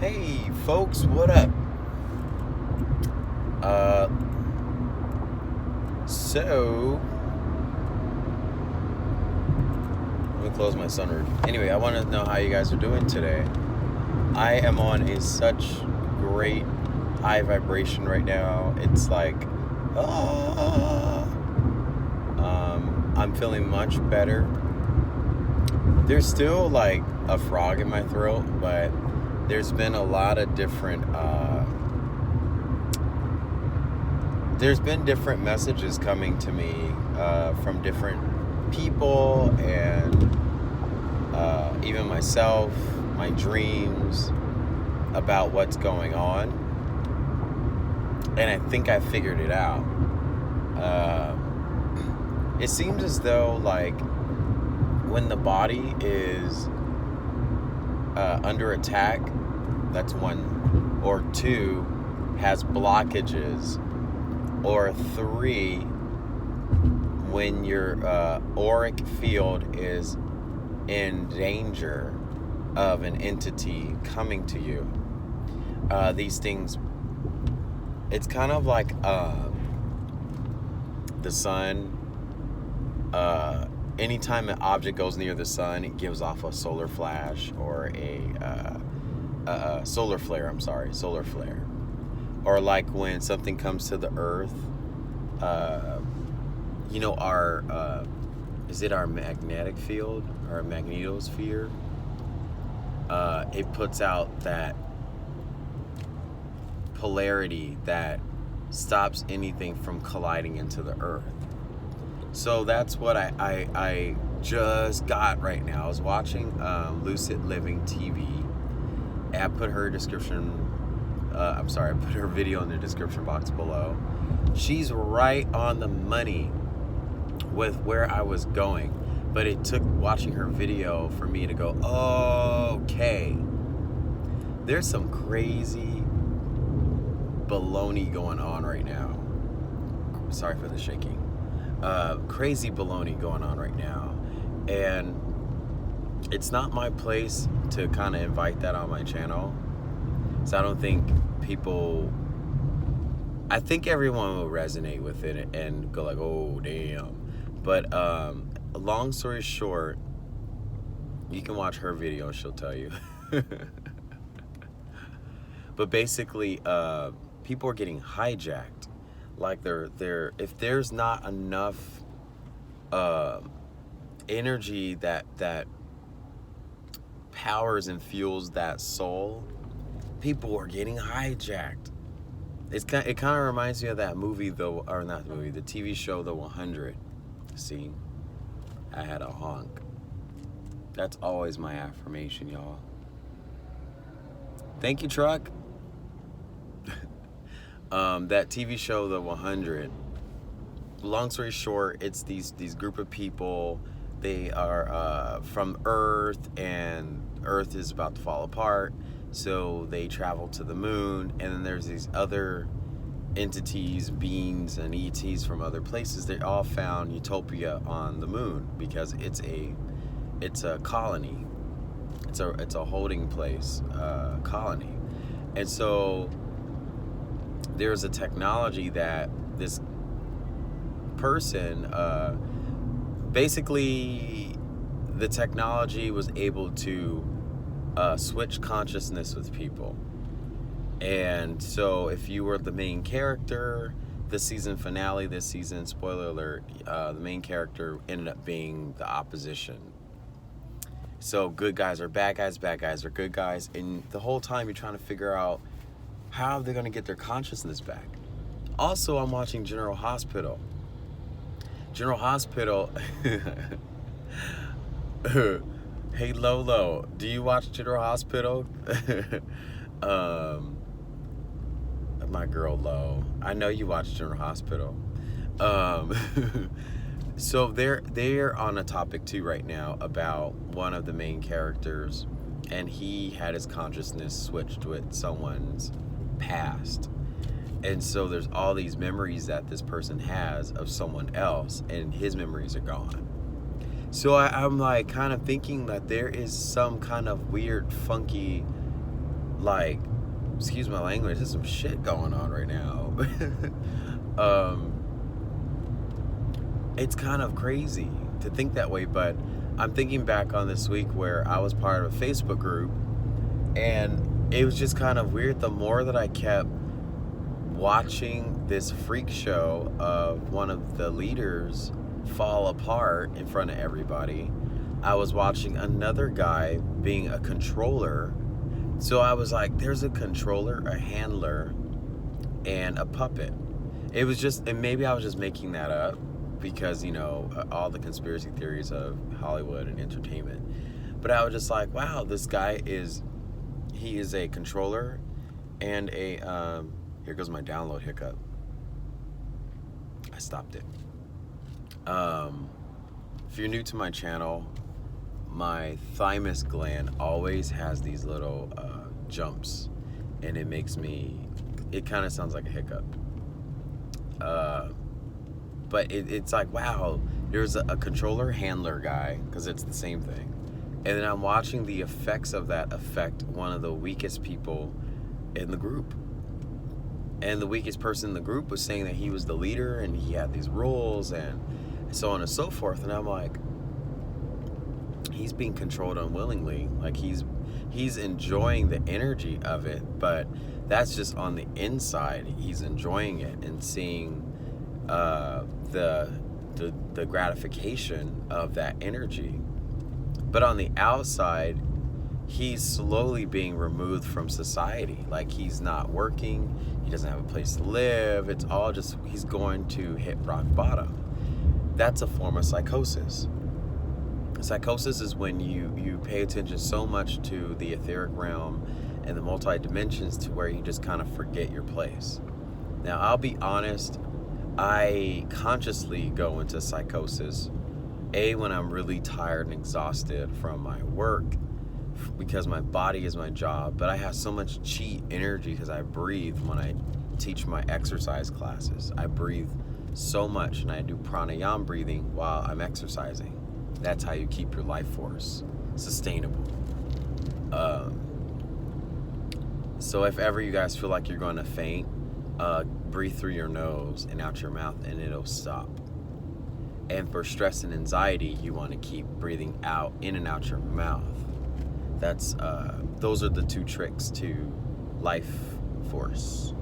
Hey folks, what up? Uh, so let me close my sunroof. Anyway, I want to know how you guys are doing today. I am on such great high vibration right now. It's like, ah, I'm feeling much better. There's still like a frog in my throat, but there's been a lot of different. There's been different messages coming to me from different people and even myself, my dreams about what's going on. And I think I figured it out. It seems as though, like, when the body is under attack, that's one, or two, has blockages, or three, when your auric field is in danger of an entity coming to you. These things, it's kind of like the sun. Anytime an object goes near the sun, it gives off a solar flash or a solar flare. Solar flare. Or like when something comes to the earth, our, is it our magnetic field, our magnetosphere? It puts out that polarity that stops anything from colliding into the earth. So that's what I just got right now. I was watching Lucid Living TV. And I put her I put her video in the description box below. She's right on the money with where I was going. But it took watching her video for me to go, okay. There's some crazy baloney going on right now. Sorry for the shaking. Crazy baloney going on right now. And it's not my place to kind of invite that on my channel. So I don't think I think everyone will resonate with it and go like, oh, damn. But long story short, you can watch her video and she'll tell you. But basically, people are getting hijacked. Like they're if there's not enough energy that powers and fuels that soul, people are getting hijacked. It kind of reminds me of that movie, though, or not the movie, the TV show, The 100. See, I had a honk. That's always my affirmation, y'all. Thank you, truck. That TV show, The 100. Long story short, it's these group of people. They are from Earth, and Earth is about to fall apart. So they travel to the moon, and then there's these other entities, beings, and ETs from other places. They all found utopia on the moon because it's a colony. It's a holding place, colony, and so there's a technology that this person, basically, the technology was able to switch consciousness with people. And so if you were the main character, the season finale this season, spoiler alert, the main character ended up being the opposition. So good guys are bad guys are good guys, and the whole time you're trying to figure out how they're going to get their consciousness back. Also, I'm watching General Hospital. Hey Lolo, do you watch General Hospital? My girl Lo, I know you watch General Hospital. So they're on a topic too right now about one of the main characters, and he had his consciousness switched with someone's past. And so there's all these memories that this person has of someone else, and his memories are gone. So I'm like kind of thinking that there is some kind of weird, funky like, excuse my language, there's some shit going on right now. It's kind of crazy to think that way, but I'm thinking back on this week where I was part of a Facebook group, and it was just kind of weird. The more that I kept watching this freak show of one of the leaders fall apart in front of everybody, I was watching another guy being a controller. So I was like, there's a controller, a handler, and a puppet. It was just, and maybe I was just making that up because, you know, all the conspiracy theories of Hollywood and entertainment. But I was just like, wow, this guy he is a controller and a, here goes my download hiccup. I stopped it. If you're new to my channel, my thymus gland always has these little jumps, and it kind of sounds like a hiccup. But it's like, wow, there's a controller handler guy, because it's the same thing. And then I'm watching the effects of that affect one of the weakest people in the group. And the weakest person in the group was saying that he was the leader and he had these rules and so on and so forth. And I'm like, he's being controlled unwillingly. Like he's enjoying the energy of it, but that's just on the inside. He's enjoying it and seeing the gratification of that energy. But on the outside, he's slowly being removed from society. Like he's not working, he doesn't have a place to live. It's all just, he's going to hit rock bottom. That's a form of psychosis. Psychosis is when you pay attention so much to the etheric realm and the multi-dimensions to where you just kind of forget your place. Now, I'll be honest, I consciously go into psychosis, when I'm really tired and exhausted from my work, because my body is my job, but I have so much chi energy because I breathe when I teach my exercise classes. I breathe so much, and I do pranayama breathing while I'm exercising. That's how you keep your life force sustainable. So if ever you guys feel like you're going to faint, breathe through your nose and out your mouth, and it'll stop. And for stress and anxiety, you want to keep breathing out, in and out your mouth. That's those are the two tricks to life force.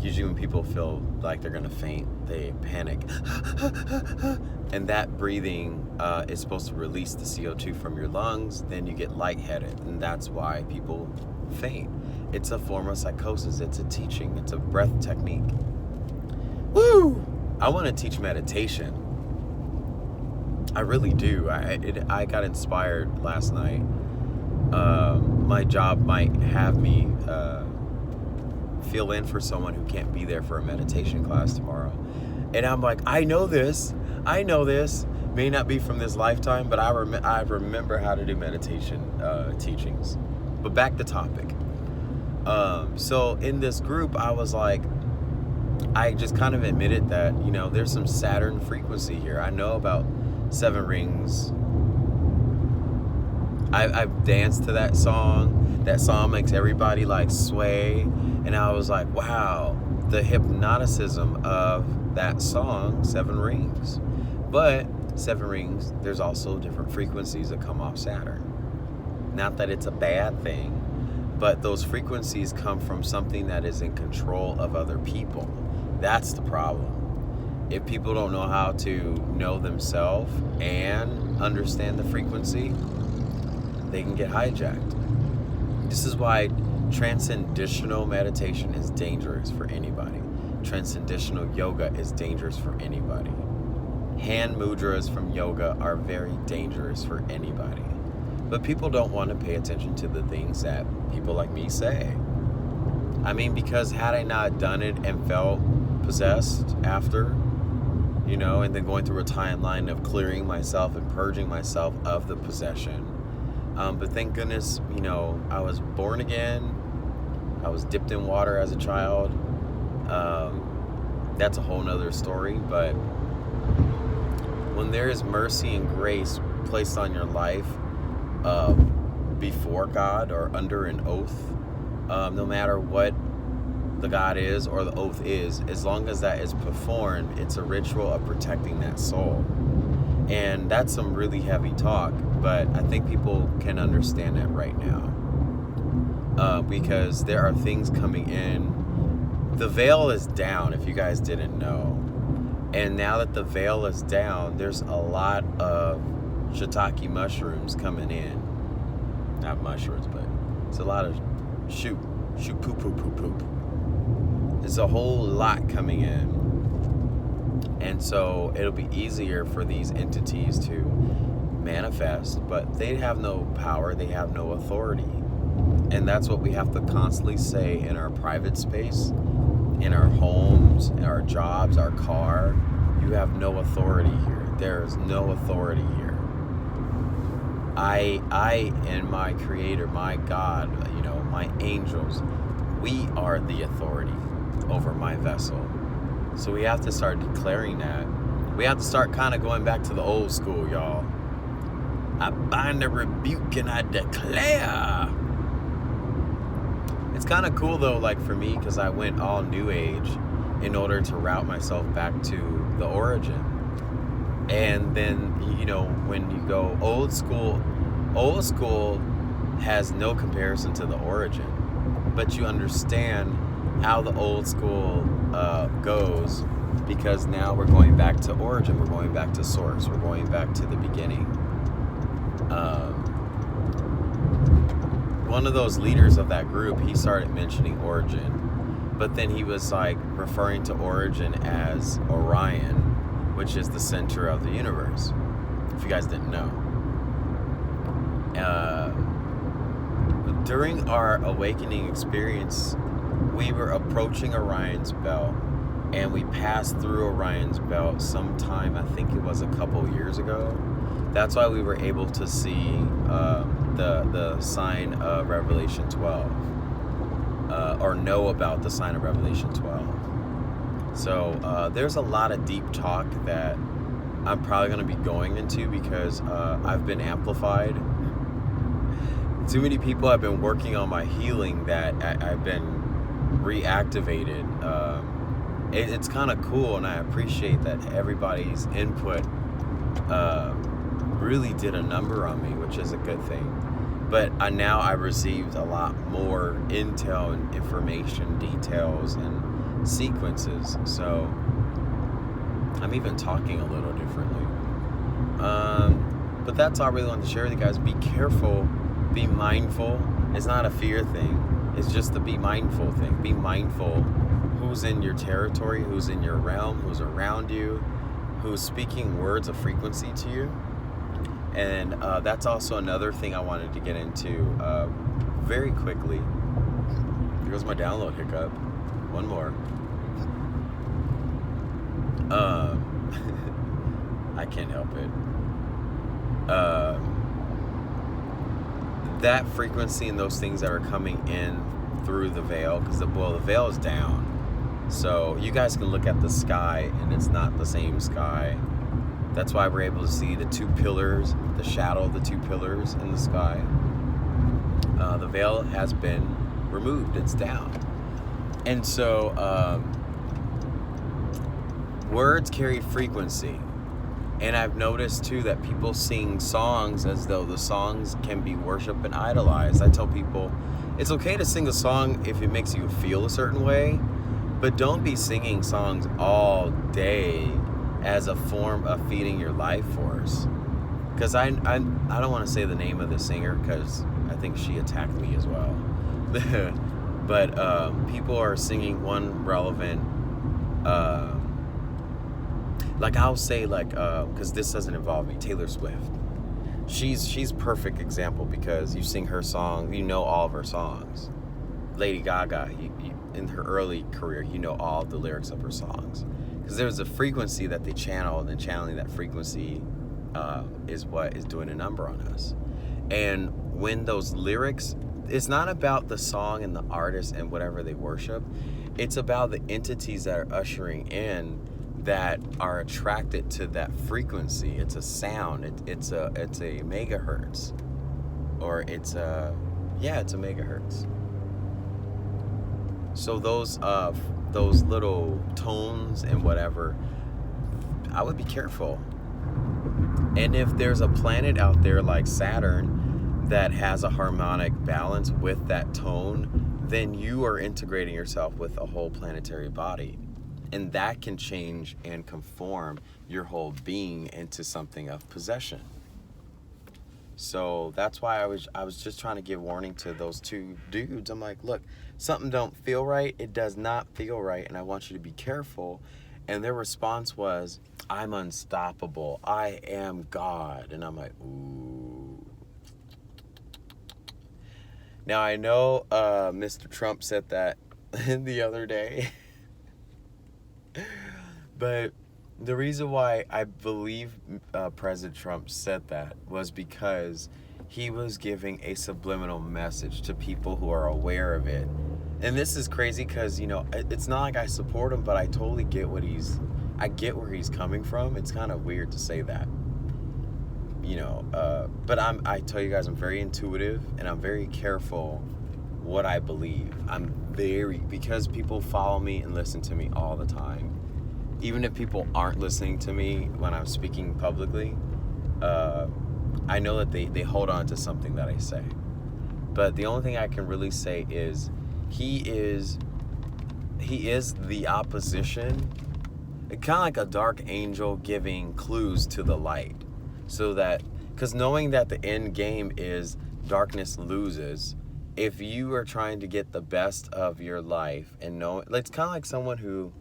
Usually when people feel like they're gonna faint, they panic. And that breathing is supposed to release the CO2 from your lungs, then you get lightheaded, and that's why people faint. It's a form of psychosis, it's a teaching, it's a breath technique. Woo! I want to teach meditation. I really do. I got inspired last night. My job might have me fill in for someone who can't be there for a meditation class tomorrow. And I'm like, I know this. May not be from this lifetime, but I remember how to do meditation teachings. But back to topic. So in this group, I was like, I just kind of admitted that, you know, there's some Saturn frequency here. I know about 7 rings. I've danced to that song. That song makes everybody like sway. And I was like, wow, the hypnoticism of that song, 7 rings. But 7 rings, there's also different frequencies that come off Saturn. Not that it's a bad thing, but those frequencies come from something that is in control of other people. That's the problem. If people don't know how to know themselves and understand the frequency, they can get hijacked. This is why transcendental meditation is dangerous for anybody. Transcendental yoga is dangerous for anybody. Hand mudras from yoga are very dangerous for anybody. But people don't want to pay attention to the things that people like me say. I mean, because had I not done it and felt possessed after, you know, and then going through a timeline of clearing myself and purging myself of the possession. But thank goodness, you know, I was born again. I was dipped in water as a child. That's a whole nother story. But when there is mercy and grace placed on your life, before God or under an oath, no matter what the God is or the oath is, as long as that is performed, it's a ritual of protecting that soul. And that's some really heavy talk, but I think people can understand that right now, because there are things coming in. The veil is down, if you guys didn't know. And now that the veil is down, there's a lot of shiitake mushrooms coming in. Not mushrooms, but it's a lot of shoot poop. There's a whole lot coming in. And so it'll be easier for these entities to manifest, but they have no power, they have no authority. And that's what we have to constantly say in our private space, in our homes, in our jobs, our car. You have no authority here. There is no authority here. I and my Creator, my God, my angels, we are the authority over my vessel. So we have to start declaring that. We have to start kind of going back to the old school, y'all. I bind the rebuke and I declare. It's kind of cool though, like for me, because I went all new age in order to route myself back to the origin. And then, when you go old school has no comparison to the origin. But you understand how the old school goes, because now we're going back to origin, we're going back to source, we're going back to the beginning. One of those leaders of that group, he started mentioning origin, but then he was like referring to origin as Orion, which is the center of the universe, if you guys didn't know. During our awakening experience, we were approaching Orion's belt, and we passed through Orion's belt sometime, I think it was a couple years ago. That's why we were able to see the sign of Revelation 12, or know about the sign of Revelation 12. So there's a lot of deep talk that I'm probably going to be going into, because I've been amplified. Too many people have been working on my healing that I've been reactivated. It's kind of cool, and I appreciate that everybody's input really did a number on me, which is a good thing. But now I received a lot more intel and information, details, and sequences. So I'm even talking a little differently. But that's all I really wanted to share with you guys. Be careful, be mindful. It's not a fear thing. It's just the be mindful thing. Be mindful who's in your territory, who's in your realm, who's around you, who's speaking words of frequency to you. And that's also another thing I wanted to get into very quickly. Here goes my download hiccup. One more. I can't help it. That frequency and those things that are coming in through the veil, because the veil is down. So you guys can look at the sky, and it's not the same sky. That's why we're able to see the two pillars, the shadow of the two pillars in the sky. The veil has been removed. It's down. And so words carry frequency. And I've noticed too that people sing songs as though the songs can be worshiped and idolized. I tell people it's okay to sing a song if it makes you feel a certain way, but don't be singing songs all day as a form of feeding your life force. Because I don't want to say the name of the singer, because I think she attacked me as well. But people are singing one relevant, like I'll say, like, because this doesn't involve me, Taylor Swift. She's perfect example, because you sing her song, you know all of her songs. Lady Gaga, in her early career, you know all the lyrics of her songs. Because there's a frequency that they channel, and channeling that frequency is what is doing a number on us. And when those lyrics, it's not about the song and the artist and whatever they worship. It's about the entities that are ushering in that are attracted to that frequency. It's a sound. It's a megahertz. or it's a megahertz. So those little tones and whatever, I would be careful. And if there's a planet out there like Saturn that has a harmonic balance with that tone, then you are integrating yourself with a whole planetary body. And that can change and conform your whole being into something of possession. So that's why I was just trying to give warning to those two dudes. I'm like, look, something don't feel right. It does not feel right, and I want you to be careful. And their response was, I'm unstoppable. I am God. And I'm like, ooh. Now I know Mr. Trump said that the other day. But the reason why I believe President Trump said that was because he was giving a subliminal message to people who are aware of it. And this is crazy because, it's not like I support him, but I totally get I get where he's coming from. It's kind of weird to say that, but I tell you guys, I'm very intuitive and I'm very careful what I believe. Because people follow me and listen to me all the time. Even if people aren't listening to me when I'm speaking publicly, I know that they hold on to something that I say. But the only thing I can really say is he is the opposition, kind of like a dark angel giving clues to the light. So that, because knowing that the end game is darkness loses, if you are trying to get the best of your life and know, it's kind of like someone who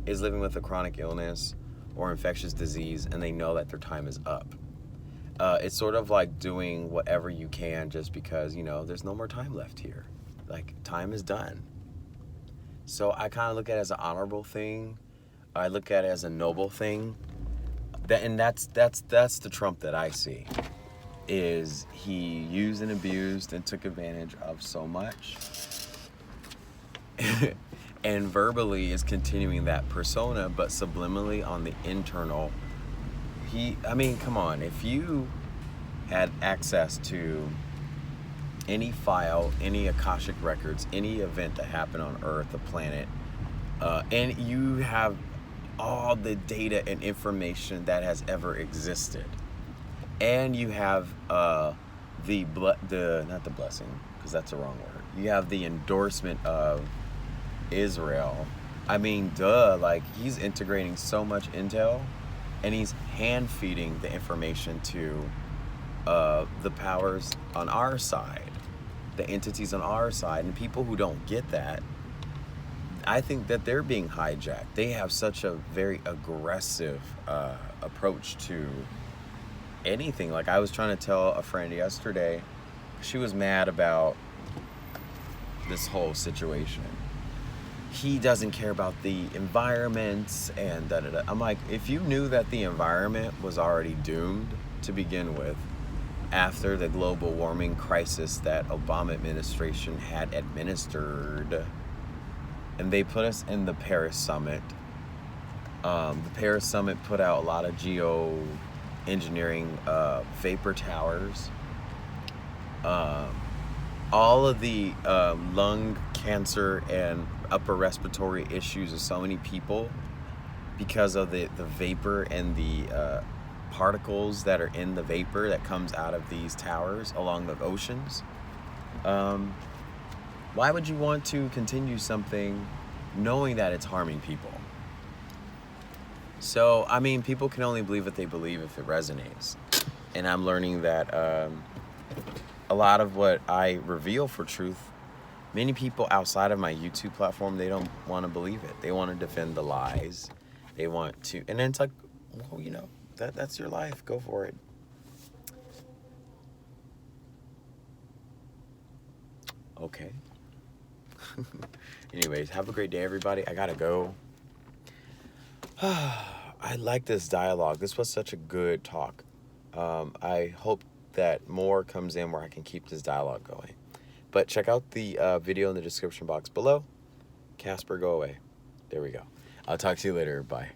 is living with a chronic illness or infectious disease and they know that their time is up. It's sort of like doing whatever you can just because, there's no more time left here. Like, time is done. So I kind of look at it as an honorable thing. I look at it as a noble thing. That's the Trump that I see. Is he used and abused and took advantage of so much. And verbally is continuing that persona, but subliminally on the internal, come on, if you had access to any file, any Akashic records, any event that happened on Earth, the planet, and you have all the data and information that has ever existed, and you have not the blessing, because that's the wrong word, you have the endorsement of Israel. Like, he's integrating so much intel and he's hand feeding the information to the powers on our side, the entities on our side, and people who don't get that, I think that they're being hijacked. They have such a very aggressive approach to anything. Like, I was trying to tell a friend yesterday, she was mad about this whole situation. He doesn't care about the environment and da-da-da. I'm like, if you knew that the environment was already doomed to begin with after the global warming crisis that Obama administration had administered, and they put us in the Paris Summit. The Paris Summit put out a lot of geoengineering vapor towers. All of the lung cancer and upper respiratory issues of so many people because of the vapor and the particles that are in the vapor that comes out of these towers along the oceans. Why would you want to continue something knowing that it's harming people? So, people can only believe what they believe if it resonates. And I'm learning that a lot of what I reveal for truth, many people outside of my YouTube platform, they don't want to believe it. They want to defend the lies. They want to, and then it's like, well, that's your life. Go for it. Okay. Anyways, have a great day, everybody. I gotta go. I like this dialogue. This was such a good talk. I hope that more comes in where I can keep this dialogue going. But check out the video in the description box below. Casper, go away. There we go. I'll talk to you later. Bye.